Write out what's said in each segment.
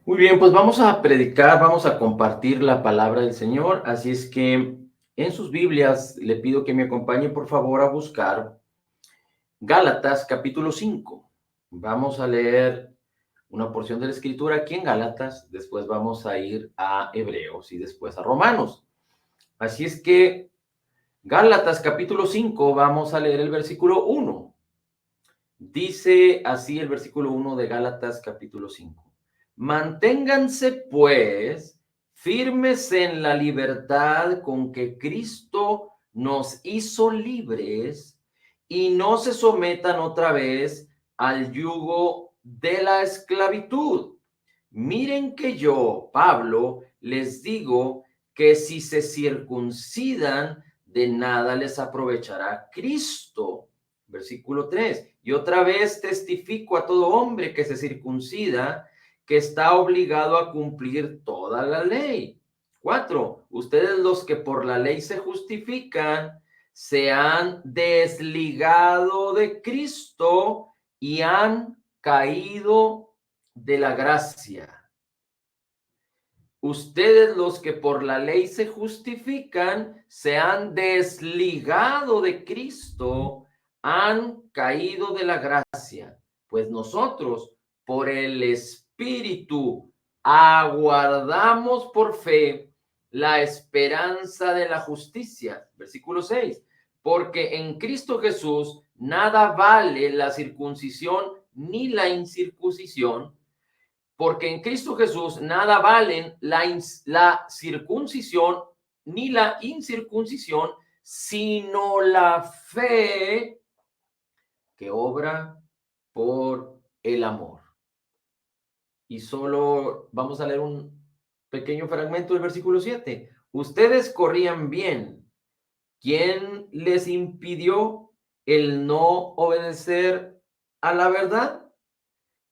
Muy bien, pues vamos a predicar, vamos a compartir la palabra del Señor. Así es que en sus Biblias le pido que me acompañe por favor a buscar Gálatas capítulo 5. Vamos a leer una porción de la escritura aquí en Gálatas, después vamos a ir a Hebreos y después a Romanos. Así es que Gálatas capítulo 5, vamos a leer el versículo 1. Dice así el versículo 1 de Gálatas capítulo 5. Manténganse pues firmes en la libertad con que Cristo nos hizo libres y no se sometan otra vez al yugo de la esclavitud. Miren que yo, Pablo, les digo que si se circuncidan, de nada les aprovechará Cristo. Versículo 3. Y otra vez testifico a todo hombre que se circuncida, que está obligado a cumplir toda la ley. 4. Ustedes los que por la ley se justifican, se han desligado de Cristo y han caído de la gracia. Ustedes los que por la ley se justifican, se han desligado de Cristo, han caído de la gracia. Pues nosotros, por el Espíritu, aguardamos por fe la esperanza de la justicia. Versículo 6. Porque en Cristo Jesús nada vale la circuncisión ni la incircuncisión, porque en Cristo Jesús nada valen la circuncisión ni la incircuncisión, sino la fe que obra por el amor. Y solo vamos a leer un pequeño fragmento del versículo 7. Ustedes corrían bien. ¿Quién les impidió el no obedecer a la verdad?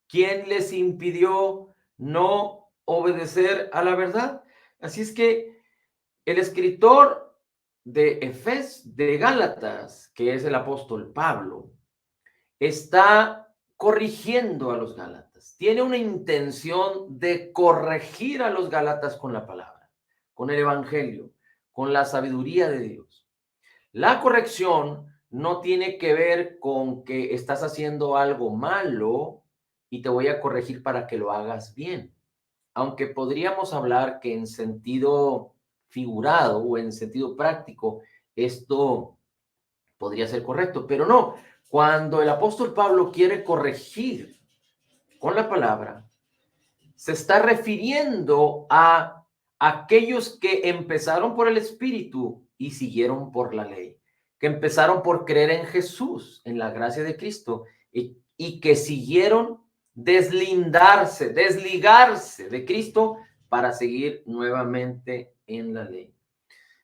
¿Quién les impidió no obedecer a la verdad? Así es que el escritor de Gálatas, que es el apóstol Pablo, está corrigiendo a los Gálatas. Tiene una intención de corregir a los Gálatas con la palabra, con el evangelio, con la sabiduría de Dios. La corrección no tiene que ver con que estás haciendo algo malo y te voy a corregir para que lo hagas bien. Aunque podríamos hablar que en sentido figurado o en sentido práctico esto podría ser correcto, pero no. Cuando el apóstol Pablo quiere corregir con la palabra, se está refiriendo a aquellos que empezaron por el Espíritu y siguieron por la ley, que empezaron por creer en Jesús, en la gracia de Cristo, y que siguieron desligarse de Cristo para seguir nuevamente en la ley.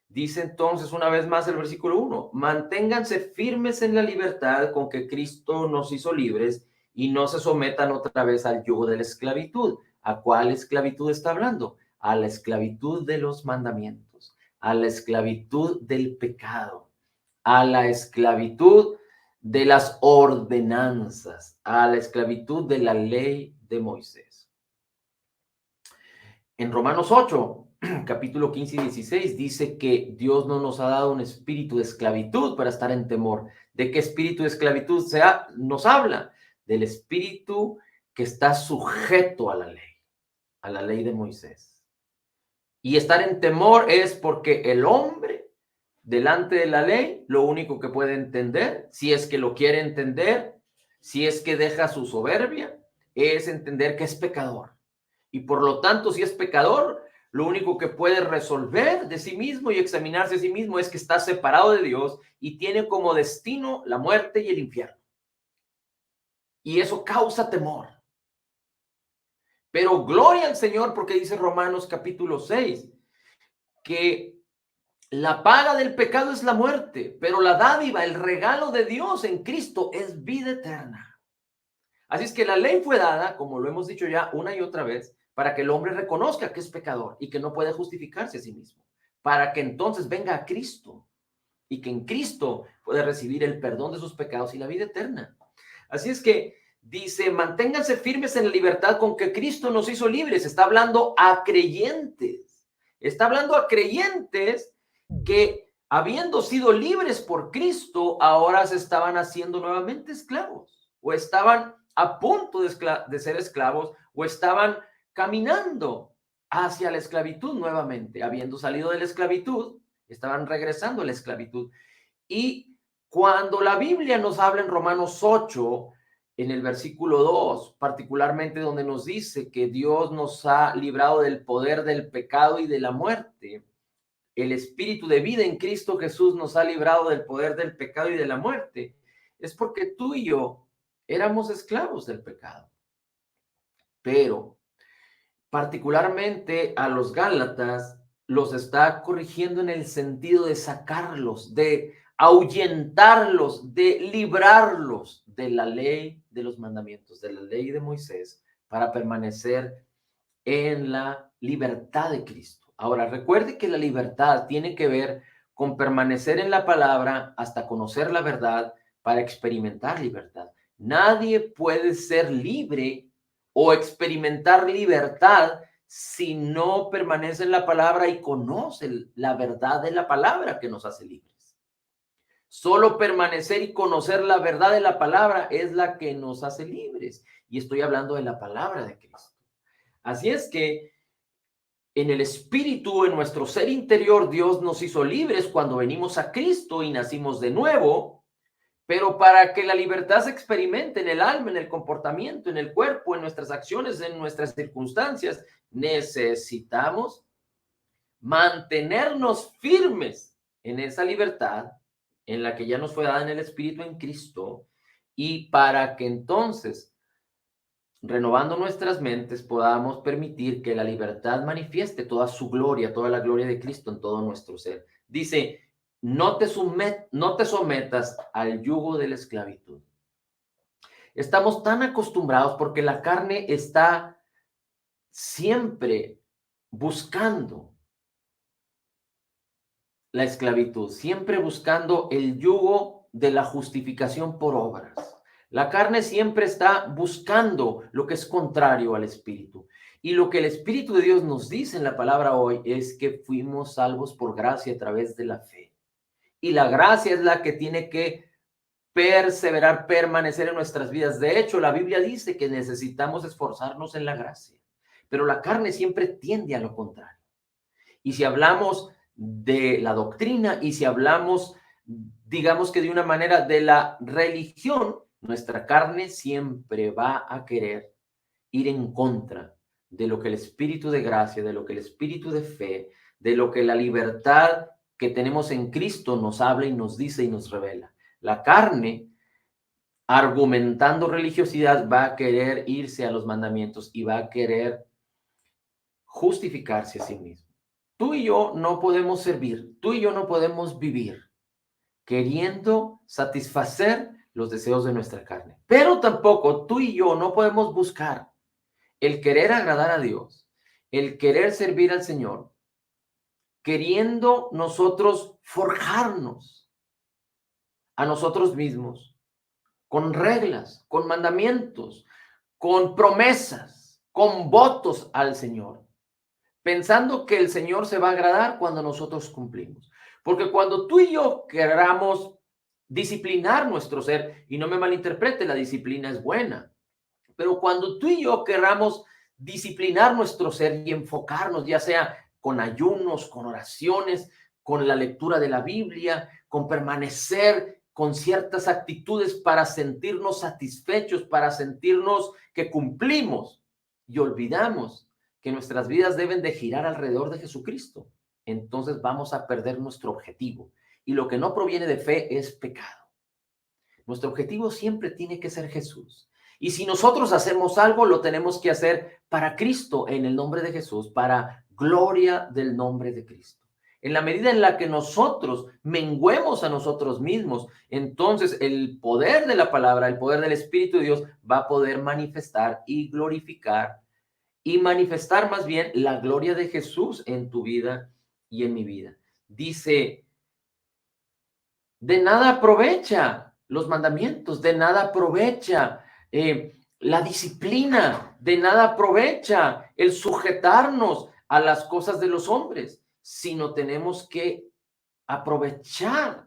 Dice entonces una vez más el versículo 1, manténganse firmes en la libertad con que Cristo nos hizo libres y no se sometan otra vez al yugo de la esclavitud. ¿A cuál esclavitud está hablando? A la esclavitud de los mandamientos, a la esclavitud del pecado, a la esclavitud de las ordenanzas, a la esclavitud de la ley de Moisés. En Romanos 8, capítulo 15 y 16, dice que Dios no nos ha dado un espíritu de esclavitud para estar en temor. ¿De qué espíritu de esclavitud nos habla? Del espíritu que está sujeto a la ley de Moisés. Y estar en temor es porque el hombre, delante de la ley, lo único que puede entender, si es que lo quiere entender, si es que deja su soberbia, es entender que es pecador. Y por lo tanto, si es pecador, lo único que puede resolver de sí mismo y examinarse a sí mismo es que está separado de Dios y tiene como destino la muerte y el infierno. Y eso causa temor. Pero gloria al Señor, porque dice Romanos capítulo 6, que la paga del pecado es la muerte, pero la dádiva, el regalo de Dios en Cristo es vida eterna. Así es que la ley fue dada, como lo hemos dicho ya una y otra vez, para que el hombre reconozca que es pecador y que no puede justificarse a sí mismo, para que entonces venga a Cristo y que en Cristo pueda recibir el perdón de sus pecados y la vida eterna. Así es que Dice, manténganse firmes en la libertad con que Cristo nos hizo libres. Está hablando a creyentes. Está hablando a creyentes que, habiendo sido libres por Cristo, ahora se estaban haciendo nuevamente esclavos, o estaban a punto de ser esclavos, o estaban caminando hacia la esclavitud nuevamente. Habiendo salido de la esclavitud, estaban regresando a la esclavitud. Y cuando la Biblia nos habla en Romanos 8, en el versículo 2, particularmente donde nos dice que Dios nos ha librado del poder del pecado y de la muerte, el espíritu de vida en Cristo Jesús nos ha librado del poder del pecado y de la muerte, es porque tú y yo éramos esclavos del pecado. Pero particularmente a los Gálatas los está corrigiendo en el sentido de sacarlos, de ahuyentarlos, de librarlos de la ley de los mandamientos, de la ley de Moisés, para permanecer en la libertad de Cristo. Ahora, recuerde que la libertad tiene que ver con permanecer en la palabra hasta conocer la verdad para experimentar libertad. Nadie puede ser libre o experimentar libertad si no permanece en la palabra y conoce la verdad de la palabra que nos hace libres. Solo permanecer y conocer la verdad de la palabra es la que nos hace libres. Y estoy hablando de la palabra de Cristo. Así es que en el espíritu, en nuestro ser interior, Dios nos hizo libres cuando venimos a Cristo y nacimos de nuevo, pero para que la libertad se experimente en el alma, en el comportamiento, en el cuerpo, en nuestras acciones, en nuestras circunstancias, necesitamos mantenernos firmes en esa libertad en la que ya nos fue dada en el espíritu en Cristo, y para que entonces, renovando nuestras mentes, podamos permitir que la libertad manifieste toda su gloria, toda la gloria de Cristo en todo nuestro ser. Dice, no te sometas al yugo de la esclavitud. Estamos tan acostumbrados porque la carne está siempre buscando la esclavitud, siempre buscando el yugo de la justificación por obras. La carne siempre está buscando lo que es contrario al espíritu. Y lo que el Espíritu de Dios nos dice en la palabra hoy es que fuimos salvos por gracia a través de la fe. Y la gracia es la que tiene que perseverar, permanecer en nuestras vidas. De hecho, la Biblia dice que necesitamos esforzarnos en la gracia, pero la carne siempre tiende a lo contrario. Y si hablamos de la doctrina y si hablamos, digamos que de una manera de la religión, nuestra carne siempre va a querer ir en contra de lo que el espíritu de gracia, de lo que el espíritu de fe, de lo que la libertad que tenemos en Cristo nos habla y nos dice y nos revela. La carne, argumentando religiosidad, va a querer irse a los mandamientos y va a querer justificarse a sí mismo. Tú y yo no podemos servir, tú y yo no podemos vivir queriendo satisfacer los deseos de nuestra carne. Pero tampoco tú y yo no podemos buscar el querer agradar a Dios, el querer servir al Señor, queriendo nosotros forjarnos a nosotros mismos con reglas, con mandamientos, con promesas, con votos al Señor, pensando que el Señor se va a agradar cuando nosotros cumplimos. Porque cuando tú y yo queramos disciplinar nuestro ser, y no me malinterprete, la disciplina es buena, pero cuando tú y yo queramos disciplinar nuestro ser y enfocarnos, ya sea con ayunos, con oraciones, con la lectura de la Biblia, con permanecer con ciertas actitudes para sentirnos satisfechos, para sentirnos que cumplimos, y olvidamos que nuestras vidas deben de girar alrededor de Jesucristo, entonces vamos a perder nuestro objetivo. Y lo que no proviene de fe es pecado. Nuestro objetivo siempre tiene que ser Jesús. Y si nosotros hacemos algo, lo tenemos que hacer para Cristo, en el nombre de Jesús, para gloria del nombre de Cristo. En la medida en la que nosotros menguemos a nosotros mismos, entonces el poder de la palabra, el poder del Espíritu de Dios va a poder manifestar y glorificar y manifestar más bien la gloria de Jesús en tu vida y en mi vida. Dice, de nada aprovecha los mandamientos, de nada aprovecha La disciplina de nada aprovecha el sujetarnos a las cosas de los hombres, sino tenemos que aprovechar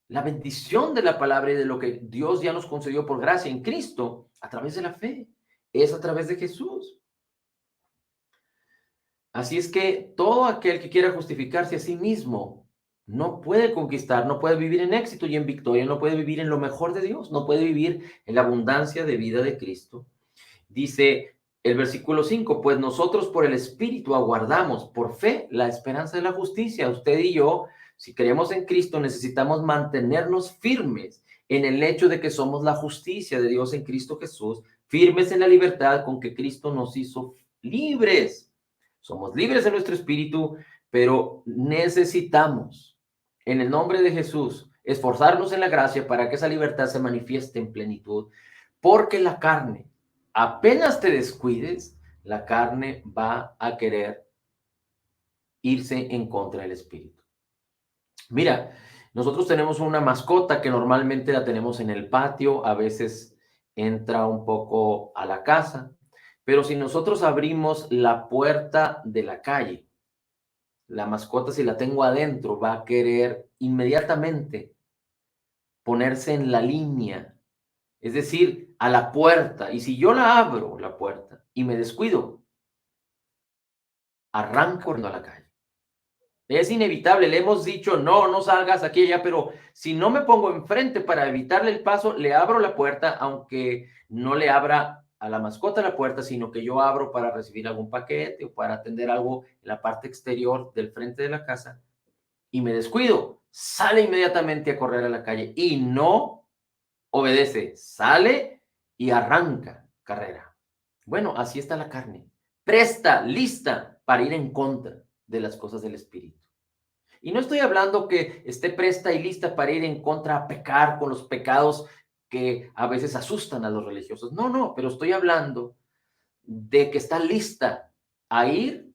la bendición de la palabra y de lo que Dios ya nos concedió por gracia en Cristo a través de la fe. Es a través de Jesús. Así es que todo aquel que quiera justificarse a sí mismo no puede conquistar, no puede vivir en éxito y en victoria, no puede vivir en lo mejor de Dios, no puede vivir en la abundancia de vida de Cristo. Dice el versículo 5, pues nosotros por el Espíritu aguardamos por fe la esperanza de la justicia. Usted y yo, si creemos en Cristo, necesitamos mantenernos firmes en el hecho de que somos la justicia de Dios en Cristo Jesús, firmes en la libertad con que Cristo nos hizo libres. Somos libres en nuestro espíritu, pero necesitamos, en el nombre de Jesús, esforzarnos en la gracia para que esa libertad se manifieste en plenitud, porque la carne, apenas te descuides, la carne va a querer irse en contra del espíritu. Mira, nosotros tenemos una mascota que normalmente la tenemos en el patio, a veces entra un poco a la casa, pero si nosotros abrimos la puerta de la calle, la mascota, si la tengo adentro, va a querer inmediatamente ponerse en la línea, es decir, a la puerta. Y si yo la abro, la puerta, y me descuido, arranco corriendo a la calle. Es inevitable, le hemos dicho, no, no salgas aquí y allá, pero si no me pongo enfrente para evitarle el paso, le abro la puerta, aunque no le abra a la mascota la puerta, sino que yo abro para recibir algún paquete o para atender algo en la parte exterior del frente de la casa, y me descuido, sale inmediatamente a correr a la calle y no obedece, sale y arranca carrera. Bueno, así está la carne, presta, lista para ir en contra de las cosas del espíritu. Y no estoy hablando que esté presta y lista para ir en contra a pecar con los pecados que a veces asustan a los religiosos. No, no, pero estoy hablando de que está lista a ir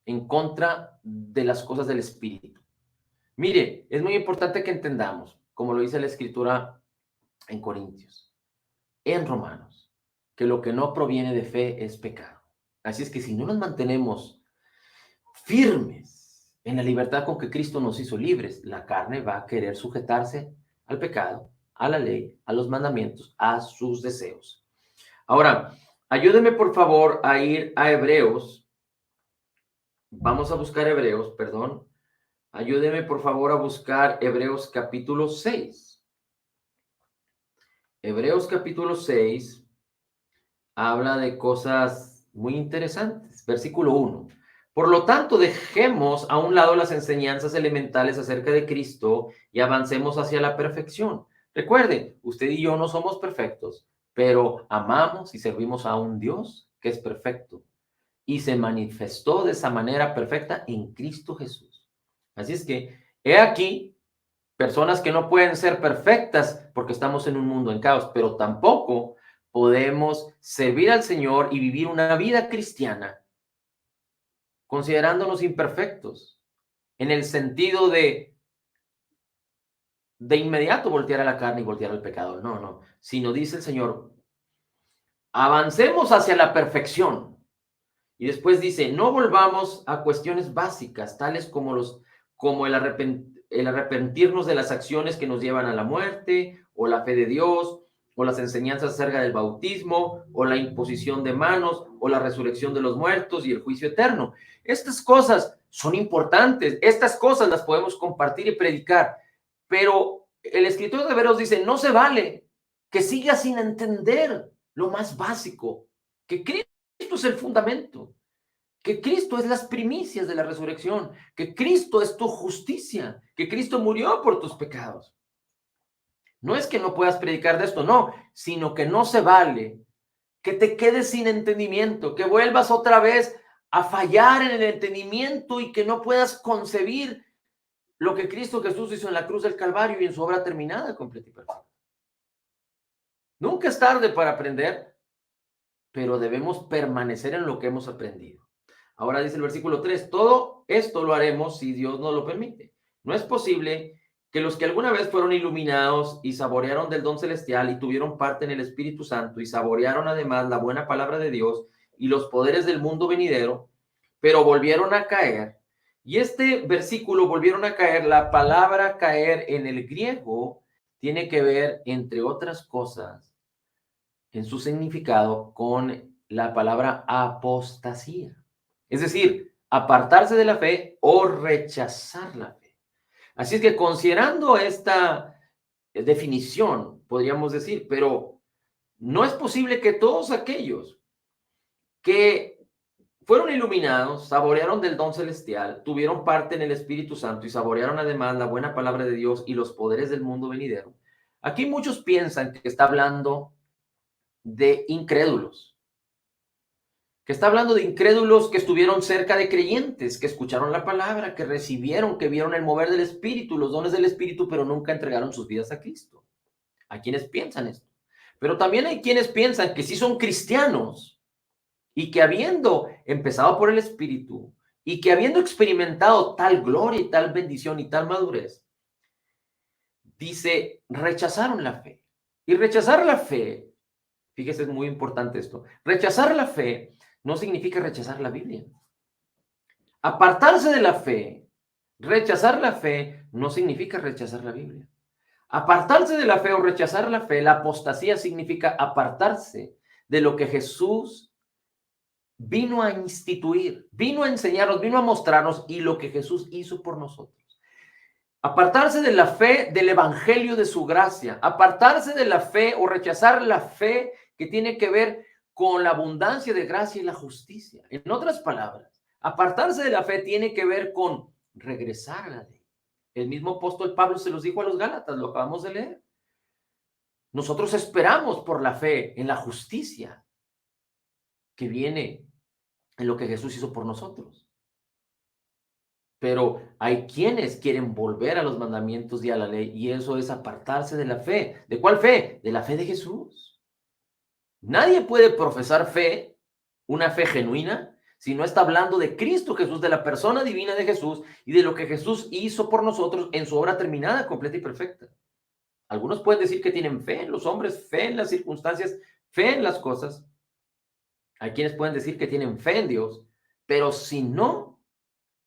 en contra de las cosas del espíritu. Mire, es muy importante que entendamos, como lo dice la escritura en Corintios, en Romanos, que lo que no proviene de fe es pecado. Así es que si no nos mantenemos firmes en la libertad con que Cristo nos hizo libres, la carne va a querer sujetarse al pecado, a la ley, a los mandamientos, a sus deseos. Ahora, ayúdeme por favor a ir a Hebreos. Vamos a buscar Hebreos, perdón. Ayúdeme por favor a buscar Hebreos capítulo 6. Hebreos capítulo 6 habla de cosas muy interesantes. Versículo 1. Por lo tanto, dejemos a un lado las enseñanzas elementales acerca de Cristo y avancemos hacia la perfección. Recuerden, usted y yo no somos perfectos, pero amamos y servimos a un Dios que es perfecto y se manifestó de esa manera perfecta en Cristo Jesús. Así es que, he aquí, personas que no pueden ser perfectas porque estamos en un mundo en caos, pero tampoco podemos servir al Señor y vivir una vida cristiana considerándonos imperfectos, en el sentido de inmediato voltear a la carne y voltear al pecado. No, no, sino dice el Señor, avancemos hacia la perfección. Y después dice, no volvamos a cuestiones básicas, tales como el arrepentirnos de las acciones que nos llevan a la muerte, o la fe de Dios, o las enseñanzas acerca del bautismo, o la imposición de manos, o la resurrección de los muertos y el juicio eterno. Estas cosas son importantes, estas cosas las podemos compartir y predicar, pero el escritor de Hebreos dice, no se vale que sigas sin entender lo más básico, que Cristo es el fundamento, que Cristo es las primicias de la resurrección, que Cristo es tu justicia, que Cristo murió por tus pecados. No es que no puedas predicar de esto, no, sino que no se vale que te quedes sin entendimiento, que vuelvas otra vez a fallar en el entendimiento y que no puedas concebir lo que Cristo Jesús hizo en la cruz del Calvario y en su obra terminada, completa y perfecta. Nunca es tarde para aprender, pero debemos permanecer en lo que hemos aprendido. Ahora dice el versículo 3, todo esto lo haremos si Dios nos lo permite. No es posible que los que alguna vez fueron iluminados y saborearon del don celestial y tuvieron parte en el Espíritu Santo y saborearon además la buena palabra de Dios y los poderes del mundo venidero, pero volvieron a caer. Y este versículo, volvieron a caer, la palabra caer en el griego tiene que ver, entre otras cosas, en su significado con la palabra apostasía. Es decir, apartarse de la fe o rechazar la fe. Así es que considerando esta definición, podríamos decir, pero no es posible que todos aquellos que fueron iluminados, saborearon del don celestial, tuvieron parte en el Espíritu Santo y saborearon además la buena palabra de Dios y los poderes del mundo venidero. Aquí muchos piensan que está hablando de incrédulos, que está hablando de incrédulos que estuvieron cerca de creyentes, que escucharon la palabra, que recibieron, que vieron el mover del Espíritu, los dones del Espíritu, pero nunca entregaron sus vidas a Cristo. Hay quienes piensan esto. Pero también hay quienes piensan que sí son cristianos y que habiendo empezado por el Espíritu y que habiendo experimentado tal gloria y tal bendición y tal madurez, dice, rechazaron la fe. Y rechazar la fe, fíjese, es muy importante esto, rechazar la fe no significa rechazar la Biblia. Apartarse de la fe, rechazar la fe, no significa rechazar la Biblia. Apartarse de la fe o rechazar la fe, la apostasía significa apartarse de lo que Jesús vino a instituir, vino a enseñarnos, vino a mostrarnos y lo que Jesús hizo por nosotros. Apartarse de la fe del evangelio de su gracia, apartarse de la fe o rechazar la fe que tiene que ver con la abundancia de gracia y la justicia. En otras palabras, apartarse de la fe tiene que ver con regresar a la ley. El mismo apóstol Pablo se los dijo a los Gálatas, lo acabamos de leer. Nosotros esperamos por la fe en la justicia que viene en lo que Jesús hizo por nosotros. Pero hay quienes quieren volver a los mandamientos y a la ley, y eso es apartarse de la fe. ¿De cuál fe? De la fe de Jesús. Nadie puede profesar fe, una fe genuina, si no está hablando de Cristo Jesús, de la persona divina de Jesús y de lo que Jesús hizo por nosotros en su obra terminada, completa y perfecta. Algunos pueden decir que tienen fe en los hombres, fe en las circunstancias, fe en las cosas. Hay quienes pueden decir que tienen fe en Dios, pero si no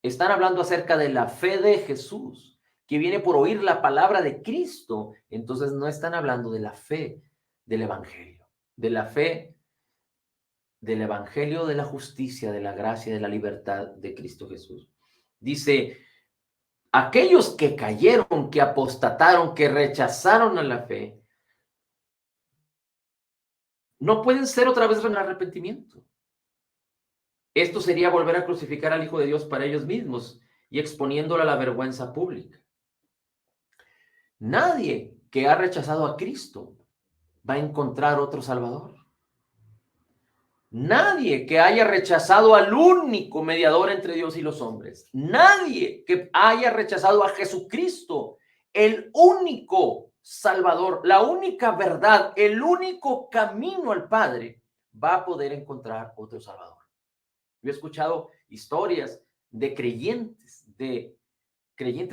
están hablando acerca de la fe de Jesús, que viene por oír la palabra de Cristo, entonces no están hablando de la fe del Evangelio, de la fe del Evangelio de la justicia, de la gracia, de la libertad de Cristo Jesús. Dice, aquellos que cayeron, que apostataron, que rechazaron a la fe, no pueden ser otra vez en arrepentimiento. Esto sería volver a crucificar al Hijo de Dios para ellos mismos y exponiéndolo a la vergüenza pública. Nadie que ha rechazado a Cristo va a encontrar otro Salvador. Nadie que haya rechazado al único mediador entre Dios y los hombres, nadie que haya rechazado a Jesucristo, el único Salvador, la única verdad, el único camino al Padre, va a poder encontrar otro Salvador. Yo he escuchado historias de creyentes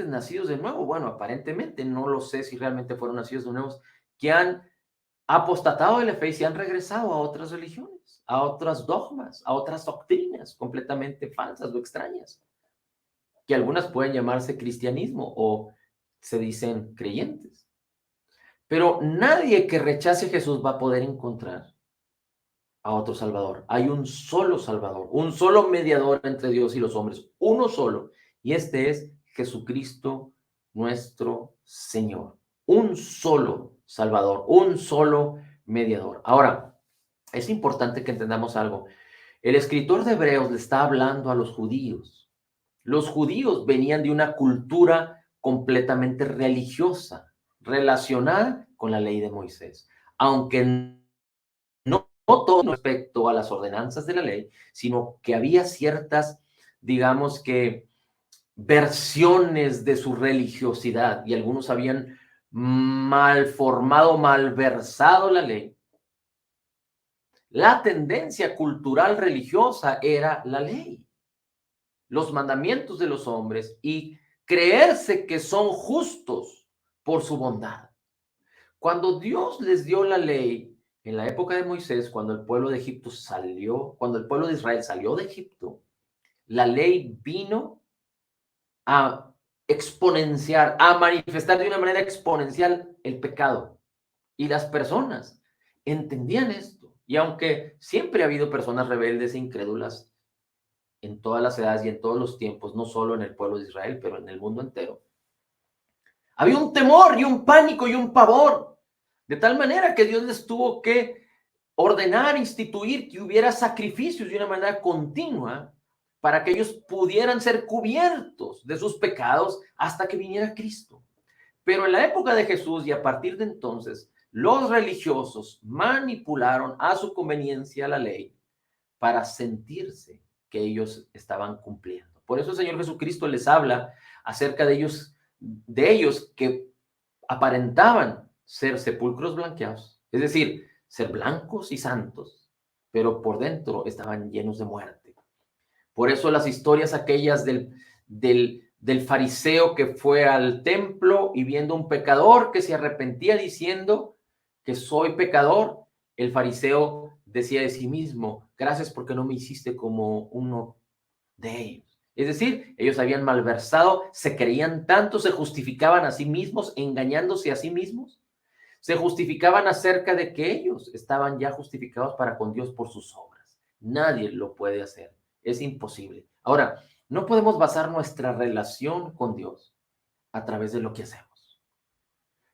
nacidos de nuevo. Bueno, aparentemente, no lo sé si realmente fueron nacidos de nuevo, que han apostatado de la fe y se han regresado a otras religiones, a otros dogmas, a otras doctrinas completamente falsas o extrañas, que algunas pueden llamarse cristianismo o se dicen creyentes. Pero nadie que rechace a Jesús va a poder encontrar a otro Salvador. Hay un solo Salvador, un solo mediador entre Dios y los hombres, uno solo, y este es Jesucristo nuestro Señor. Un solo Salvador, un solo mediador. Ahora, es importante que entendamos algo. El escritor de Hebreos le está hablando a los judíos. Los judíos venían de una cultura completamente religiosa, relacionada con la ley de Moisés. Aunque no todo respecto a las ordenanzas de la ley, sino que había ciertas, digamos que, versiones de su religiosidad y algunos habían malformado, malversado la ley. La tendencia cultural religiosa era la ley, los mandamientos de los hombres y creerse que son justos por su bondad. Cuando Dios les dio la ley en la época de Moisés, cuando el pueblo de Egipto salió, cuando el pueblo de Israel salió de Egipto, la ley vino a exponenciar, a manifestar de una manera exponencial el pecado. Y las personas entendían esto. Y aunque siempre ha habido personas rebeldes e incrédulas en todas las edades y en todos los tiempos, no solo en el pueblo de Israel, pero en el mundo entero, había un temor y un pánico y un pavor, de tal manera que Dios les tuvo que ordenar, instituir que hubiera sacrificios de una manera continua para que ellos pudieran ser cubiertos de sus pecados hasta que viniera Cristo. Pero en la época de Jesús y a partir de entonces, los religiosos manipularon a su conveniencia la ley para sentirse que ellos estaban cumpliendo. Por eso el Señor Jesucristo les habla acerca de ellos que aparentaban ser sepulcros blanqueados, es decir, ser blancos y santos, pero por dentro estaban llenos de muerte. Por eso las historias aquellas del fariseo que fue al templo y viendo un pecador que se arrepentía diciendo que soy pecador, el fariseo decía de sí mismo, gracias porque no me hiciste como uno de ellos. Es decir, ellos habían malversado, se creían tanto, se justificaban a sí mismos, engañándose a sí mismos, se justificaban acerca de que ellos estaban ya justificados para con Dios por sus obras. Nadie lo puede hacer, es imposible. Ahora, no podemos basar nuestra relación con Dios a través de lo que hacemos.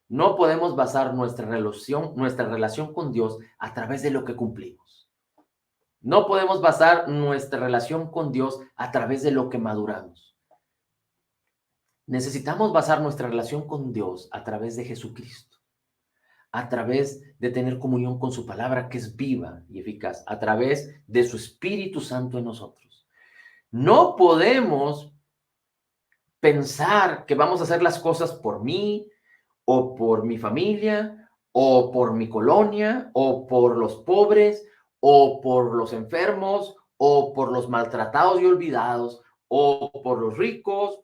No podemos basar nuestra relación con Dios a través de lo que cumplimos. No podemos basar nuestra relación con Dios a través de lo que maduramos. Necesitamos basar nuestra relación con Dios a través de Jesucristo, a través de tener comunión con su palabra que es viva y eficaz, a través de su Espíritu Santo en nosotros. No podemos pensar que vamos a hacer las cosas por mí o por mi familia o por mi colonia o por los pobres o por los enfermos o por los maltratados y olvidados o por los ricos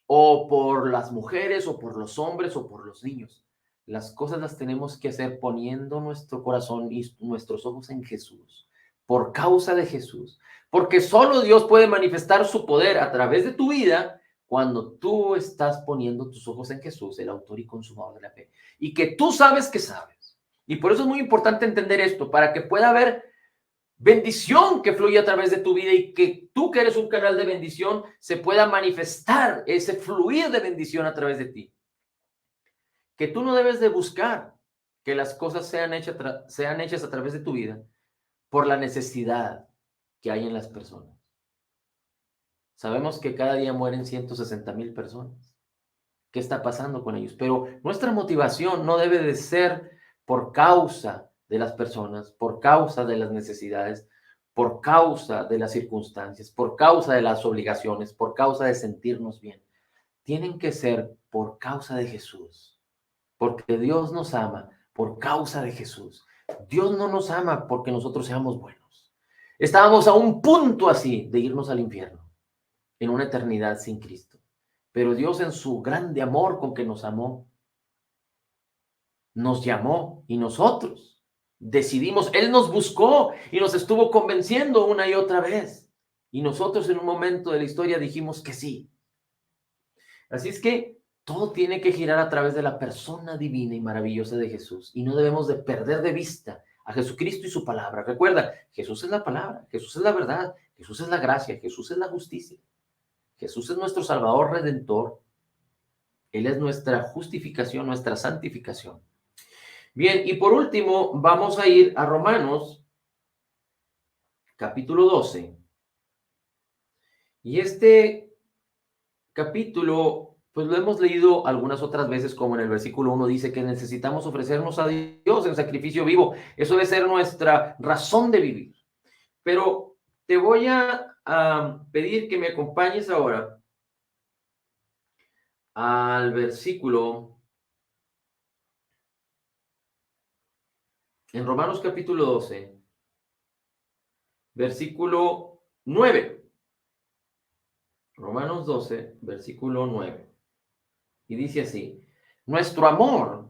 o por las mujeres o por los hombres o por los niños. Las cosas las tenemos que hacer poniendo nuestro corazón y nuestros ojos en Jesús, por causa de Jesús, porque solo Dios puede manifestar su poder a través de tu vida cuando tú estás poniendo tus ojos en Jesús, el autor y consumador de la fe, y que tú sabes que sabes. Y por eso es muy importante entender esto, para que pueda haber bendición que fluye a través de tu vida y que tú que eres un canal de bendición se pueda manifestar ese fluir de bendición a través de ti. Que tú no debes de buscar que las cosas sean hechas a través de tu vida por la necesidad que hay en las personas. Sabemos que cada día mueren 160,000 personas. ¿Qué está pasando con ellos? Pero nuestra motivación no debe de ser por causa de las personas, por causa de las necesidades, por causa de las circunstancias, por causa de las obligaciones, por causa de sentirnos bien. Tienen que ser por causa de Jesús, porque Dios nos ama por causa de Jesús. Dios no nos ama porque nosotros seamos buenos. Estábamos a un punto así de irnos al infierno, en una eternidad sin Cristo. Pero Dios en su grande amor con que nos amó, nos llamó y nosotros decidimos, Él nos buscó y nos estuvo convenciendo una y otra vez. Y nosotros en un momento de la historia dijimos que sí. Así es que todo tiene que girar a través de la persona divina y maravillosa de Jesús. Y no debemos de perder de vista a Jesucristo y su palabra. Recuerda, Jesús es la palabra, Jesús es la verdad, Jesús es la gracia, Jesús es la justicia. Jesús es nuestro Salvador Redentor. Él es nuestra justificación, nuestra santificación. Bien, y por último, vamos a ir a Romanos, capítulo 12. Y este capítulo, pues lo hemos leído algunas otras veces, como en el versículo 1 dice que necesitamos ofrecernos a Dios en sacrificio vivo. Eso debe ser nuestra razón de vivir. Pero te voy a pedir que me acompañes ahora al versículo, en Romanos capítulo 12, versículo 9. Romanos 12, versículo 9. Y dice así: Nuestro amor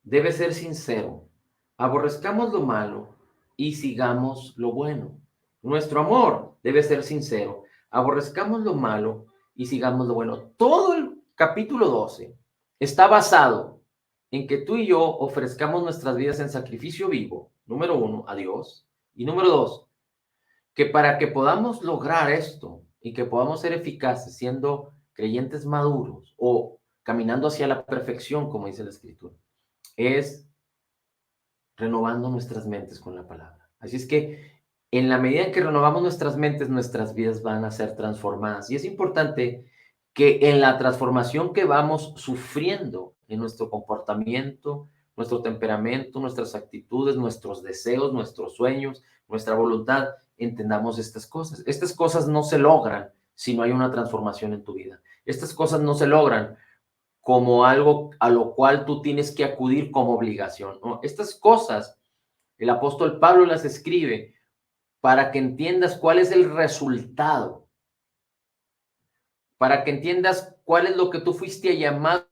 debe ser sincero. Aborrezcamos lo malo y sigamos lo bueno. Nuestro amor debe ser sincero. Aborrezcamos lo malo y sigamos lo bueno. Todo el capítulo 12 está basado en que tú y yo ofrezcamos nuestras vidas en sacrificio vivo, número 1, a Dios, y número 2, que para que podamos lograr esto y que podamos ser eficaces siendo creyentes maduros o caminando hacia la perfección, como dice la Escritura, es renovando nuestras mentes con la palabra. Así es que en la medida en que renovamos nuestras mentes, nuestras vidas van a ser transformadas. Y es importante que en la transformación que vamos sufriendo en nuestro comportamiento, nuestro temperamento, nuestras actitudes, nuestros deseos, nuestros sueños, nuestra voluntad, entendamos estas cosas. Estas cosas no se logran si no hay una transformación en tu vida. Estas cosas no se logran como algo a lo cual tú tienes que acudir como obligación, ¿no? Estas cosas, el apóstol Pablo las escribe para que entiendas cuál es el resultado, para que entiendas cuál es lo que tú fuiste llamado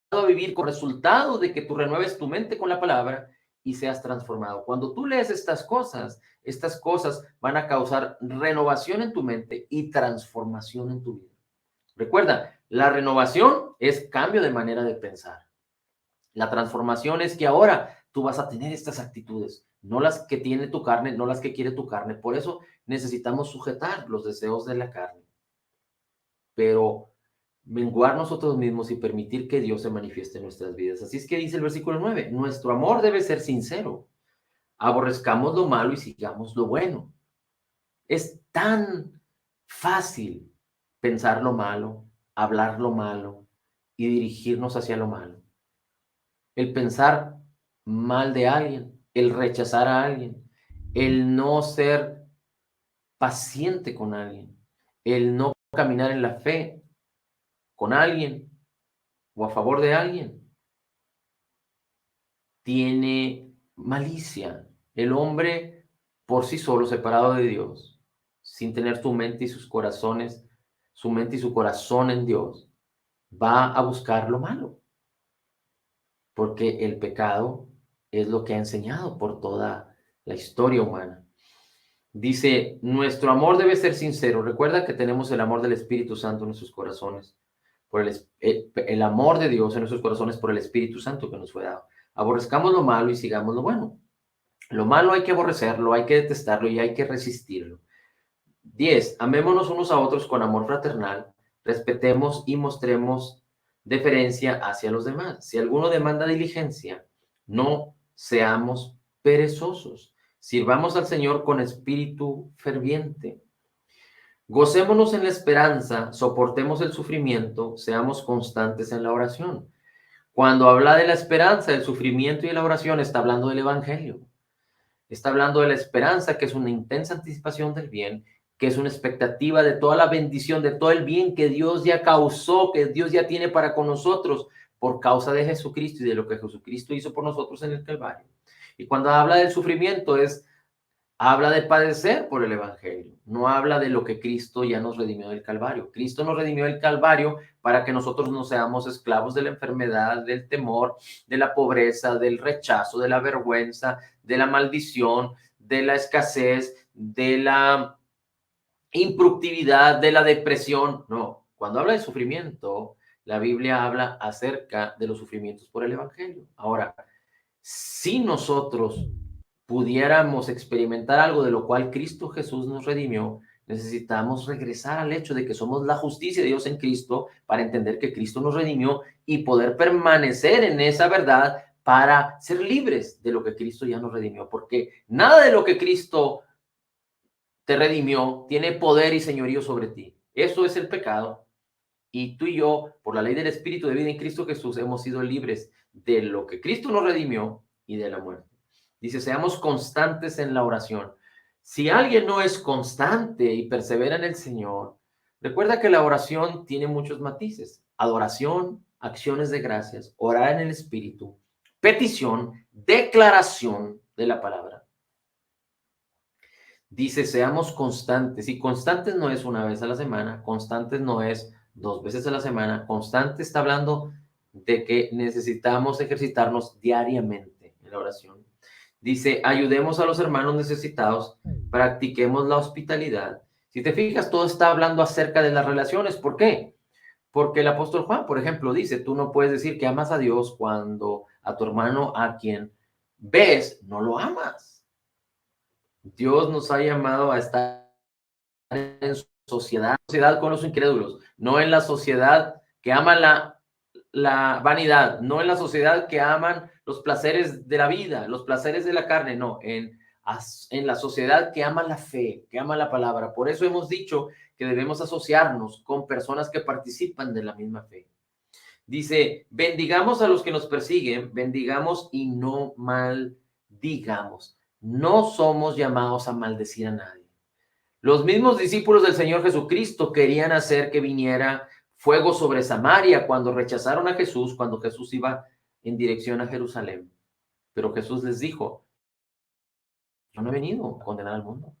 a vivir con resultado de que tú renueves tu mente con la palabra y seas transformado. Cuando tú lees estas cosas van a causar renovación en tu mente y transformación en tu vida. Recuerda, la renovación es cambio de manera de pensar. La transformación es que ahora tú vas a tener estas actitudes, no las que tiene tu carne, no las que quiere tu carne. Por eso necesitamos sujetar los deseos de la carne, pero menguar nosotros mismos y permitir que Dios se manifieste en nuestras vidas. Así es que dice el versículo 9, nuestro amor debe ser sincero. Aborrezcamos lo malo y sigamos lo bueno. Es tan fácil pensar lo malo, hablar lo malo y dirigirnos hacia lo malo. El pensar mal de alguien, el rechazar a alguien, el no ser paciente con alguien, el no caminar en la fe con alguien o a favor de alguien, tiene malicia. El hombre por sí solo, separado de Dios, sin tener su mente y sus corazones, su mente y su corazón en Dios, va a buscar lo malo, porque el pecado es lo que ha enseñado por toda la historia humana. Dice, nuestro amor debe ser sincero. Recuerda que tenemos el amor del Espíritu Santo en nuestros corazones, por el amor de Dios en nuestros corazones por el Espíritu Santo que nos fue dado. Aborrezcamos lo malo y sigamos lo bueno. Lo malo hay que aborrecerlo, hay que detestarlo y hay que resistirlo. 10. Amémonos unos a otros con amor fraternal, respetemos y mostremos deferencia hacia los demás. Si alguno demanda diligencia, no seamos perezosos. Sirvamos al Señor con espíritu ferviente. Gocémonos en la esperanza, soportemos el sufrimiento, seamos constantes en la oración. Cuando habla de la esperanza, el sufrimiento y la oración, está hablando del Evangelio. Está hablando de la esperanza, que es una intensa anticipación del bien, que es una expectativa de toda la bendición, de todo el bien que Dios ya causó, que Dios ya tiene para con nosotros por causa de Jesucristo y de lo que Jesucristo hizo por nosotros en el Calvario. Y cuando habla del sufrimiento habla de padecer por el Evangelio, no habla de lo que Cristo ya nos redimió del Calvario. Cristo nos redimió del Calvario para que nosotros no seamos esclavos de la enfermedad, del temor, de la pobreza, del rechazo, de la vergüenza, de la maldición, de la escasez, de la improductividad, de la depresión. No, cuando habla de sufrimiento, la Biblia habla acerca de los sufrimientos por el Evangelio. Ahora, si nosotros pudiéramos experimentar algo de lo cual Cristo Jesús nos redimió, necesitamos regresar al hecho de que somos la justicia de Dios en Cristo para entender que Cristo nos redimió y poder permanecer en esa verdad para ser libres de lo que Cristo ya nos redimió, porque nada de lo que Cristo te redimió tiene poder y señorío sobre ti. Eso es el pecado. Y tú y yo, por la ley del Espíritu de vida en Cristo Jesús, hemos sido libres de lo que Cristo nos redimió y de la muerte. Dice, seamos constantes en la oración. Si alguien no es constante y persevera en el Señor, recuerda que la oración tiene muchos matices. Adoración, acciones de gracias, orar en el Espíritu, petición, declaración de la palabra. Dice, seamos constantes. Y constantes no es una vez a la semana, constantes no es 2 veces a la semana. Constante está hablando de que necesitamos ejercitarnos diariamente en la oración. Dice, ayudemos a los hermanos necesitados, practiquemos la hospitalidad. Si te fijas, todo está hablando acerca de las relaciones. ¿Por qué? Porque el apóstol Juan, por ejemplo, dice, tú no puedes decir que amas a Dios cuando a tu hermano a quien ves no lo amas. Dios nos ha llamado a estar en sociedad con los incrédulos, no en la sociedad que ama la vanidad, no en la sociedad que aman los placeres de la vida, los placeres de la carne, no, en la sociedad que ama la fe, que ama la palabra. Por eso hemos dicho que debemos asociarnos con personas que participan de la misma fe. Dice, bendigamos a los que nos persiguen, bendigamos y no maldigamos. No somos llamados a maldecir a nadie. Los mismos discípulos del Señor Jesucristo querían hacer que viniera fuego sobre Samaria cuando rechazaron a Jesús, cuando Jesús iba en dirección a Jerusalén. Pero Jesús les dijo, yo no he venido a condenar al mundo.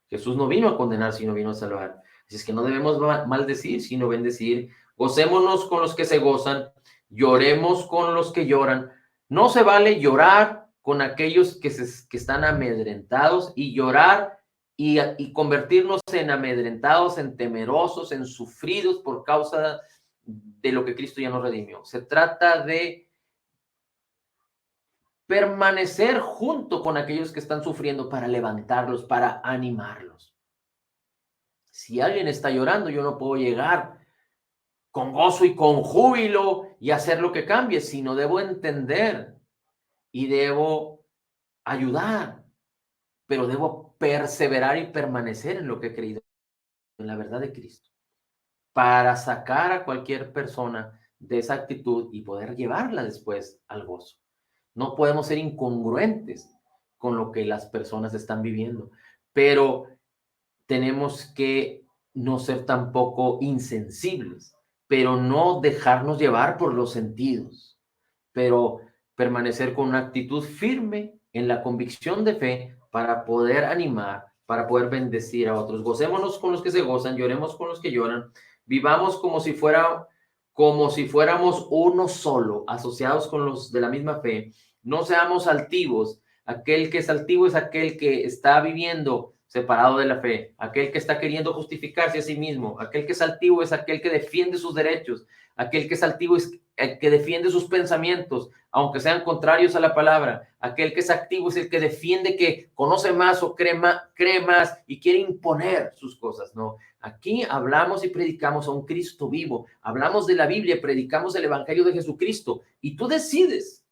Jesús no vino a condenar, sino vino a salvar. Así es que no debemos maldecir, sino bendecir. Gocémonos con los que se gozan, lloremos con los que lloran. No se vale llorar con aquellos que están amedrentados y llorar y convertirnos en amedrentados, en temerosos, en sufridos por causa de lo que Cristo ya nos redimió. Se trata de permanecer junto con aquellos que están sufriendo para levantarlos, para animarlos. Si alguien está llorando, yo no puedo llegar con gozo y con júbilo y hacer lo que cambie, sino debo entender y debo ayudar, pero debo perseverar y permanecer en lo que he creído, en la verdad de Cristo, para sacar a cualquier persona de esa actitud y poder llevarla después al gozo. No podemos ser incongruentes con lo que las personas están viviendo, pero tenemos que no ser tampoco insensibles, pero no dejarnos llevar por los sentidos, pero permanecer con una actitud firme en la convicción de fe para poder animar, para poder bendecir a otros. Gocémonos con los que se gozan, lloremos con los que lloran, vivamos como si fuéramos uno solo, asociados con los de la misma fe. No seamos altivos. Aquel que es altivo es aquel que está viviendo separado de la fe, aquel que está queriendo justificarse a sí mismo. Aquel que es altivo es aquel que defiende sus derechos. Aquel que es altivo es el que defiende sus pensamientos, aunque sean contrarios a la palabra. Aquel que es activo es el que defiende, que conoce más o cree más y quiere imponer sus cosas. No, aquí hablamos y predicamos a un Cristo vivo. Hablamos de la Biblia, predicamos el Evangelio de Jesucristo y tú decides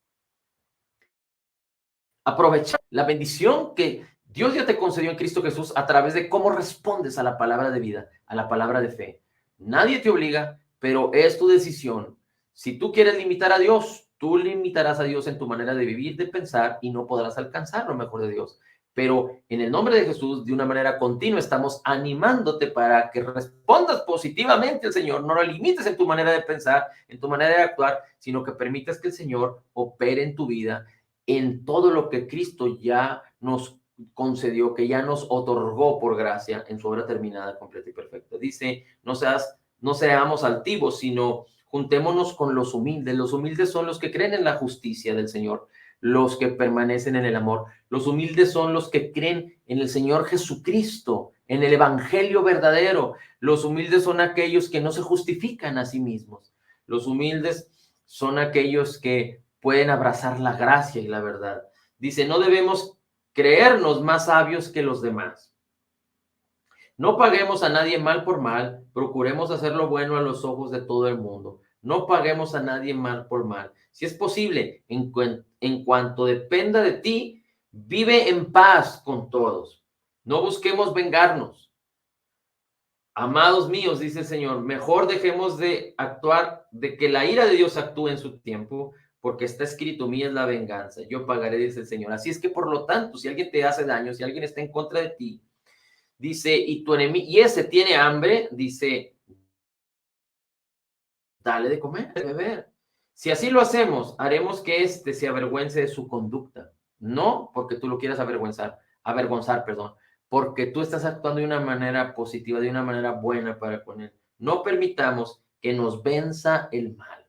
aprovechar la bendición que Dios ya te concedió en Cristo Jesús a través de cómo respondes a la palabra de vida, a la palabra de fe. Nadie te obliga, pero es tu decisión. Si tú quieres limitar a Dios, tú limitarás a Dios en tu manera de vivir, de pensar, y no podrás alcanzar lo mejor de Dios. Pero en el nombre de Jesús, de una manera continua, estamos animándote para que respondas positivamente al Señor. No lo limites en tu manera de pensar, en tu manera de actuar, sino que permitas que el Señor opere en tu vida en todo lo que Cristo ya nos concedió, que ya nos otorgó por gracia en su obra terminada, completa y perfecta. Dice, no seamos altivos, sino juntémonos con los humildes. Los humildes son los que creen en la justicia del Señor, los que permanecen en el amor. Los humildes son los que creen en el Señor Jesucristo, en el Evangelio verdadero. Los humildes son aquellos que no se justifican a sí mismos. Los humildes son aquellos que pueden abrazar la gracia y la verdad. Dice, no debemos creernos más sabios que los demás. No paguemos a nadie mal por mal, procuremos hacer lo bueno a los ojos de todo el mundo. No paguemos a nadie mal por mal. Si es posible, en cuanto dependa de ti, vive en paz con todos. No busquemos vengarnos. Amados míos, dice el Señor, mejor dejemos de actuar, de que la ira de Dios actúe en su tiempo, porque está escrito, mía es la venganza, yo pagaré, dice el Señor. Así es que, por lo tanto, si alguien te hace daño, si alguien está en contra de ti, dice, y tu enemigo, y ese tiene hambre, dice, dale de comer, de beber. Si así lo hacemos, haremos que éste se avergüence de su conducta, no porque tú lo quieras avergonzar, perdón, porque tú estás actuando de una manera positiva, de una manera buena para con él. No permitamos que nos venza el mal.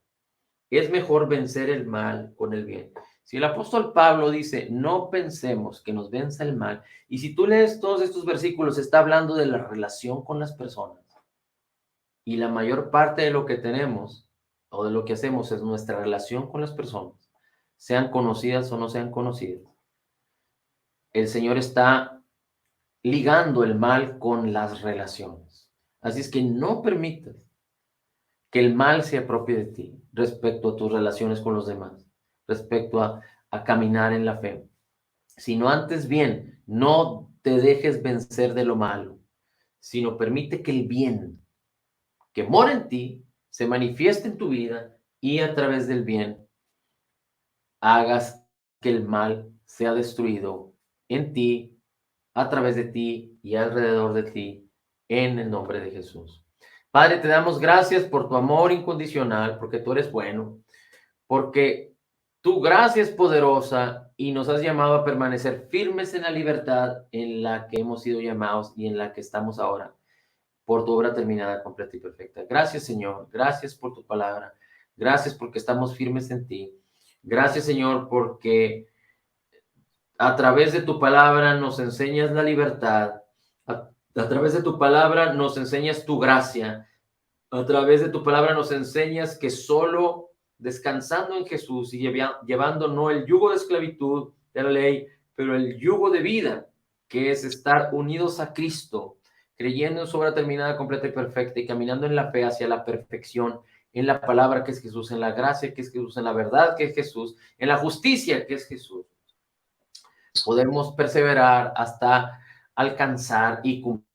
es mejor vencer el mal con el bien. Si el apóstol Pablo dice, no pensemos que nos venza el mal, y si tú lees todos estos versículos, está hablando de la relación con las personas. Y la mayor parte de lo que tenemos o de lo que hacemos es nuestra relación con las personas, sean conocidas o no sean conocidas. El Señor está ligando el mal con las relaciones. Así es que no permitas que el mal se apropie de ti respecto a tus relaciones con los demás, respecto a caminar en la fe, sino antes bien, no te dejes vencer de lo malo, sino permite que el bien que mora en ti se manifieste en tu vida y a través del bien hagas que el mal sea destruido en ti, a través de ti y alrededor de ti, en el nombre de Jesús. Padre, te damos gracias por tu amor incondicional, porque tú eres bueno, porque tu gracia es poderosa y nos has llamado a permanecer firmes en la libertad en la que hemos sido llamados y en la que estamos ahora, por tu obra terminada, completa y perfecta. Gracias, Señor. Gracias por tu palabra. Gracias porque estamos firmes en ti. Gracias, Señor, porque a través de tu palabra nos enseñas la libertad. A través de tu palabra nos enseñas tu gracia. A través de tu palabra nos enseñas que solo descansando en Jesús y llevando no el yugo de esclavitud de la ley, pero el yugo de vida, que es estar unidos a Cristo, creyendo en su obra terminada, completa y perfecta y caminando en la fe hacia la perfección, en la palabra que es Jesús, en la gracia que es Jesús, en la verdad que es Jesús, en la justicia que es Jesús. Podemos perseverar hasta alcanzar y cumplir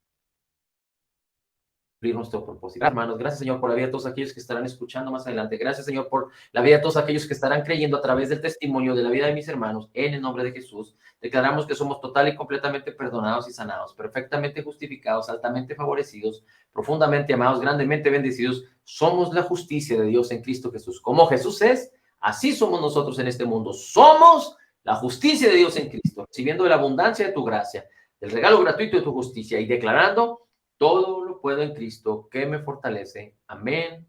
nuestro propósito. Hermanos, gracias, Señor, por la vida de todos aquellos que estarán escuchando más adelante. Gracias, Señor, por la vida de todos aquellos que estarán creyendo a través del testimonio de la vida de mis hermanos. En el nombre de Jesús, declaramos que somos total y completamente perdonados y sanados, perfectamente justificados, altamente favorecidos, profundamente amados, grandemente bendecidos. Somos la justicia de Dios en Cristo Jesús. Como Jesús es, así somos nosotros en este mundo. Somos la justicia de Dios en Cristo, recibiendo de la abundancia de tu gracia, del regalo gratuito de tu justicia y declarando: todo lo puedo en Cristo que me fortalece. Amén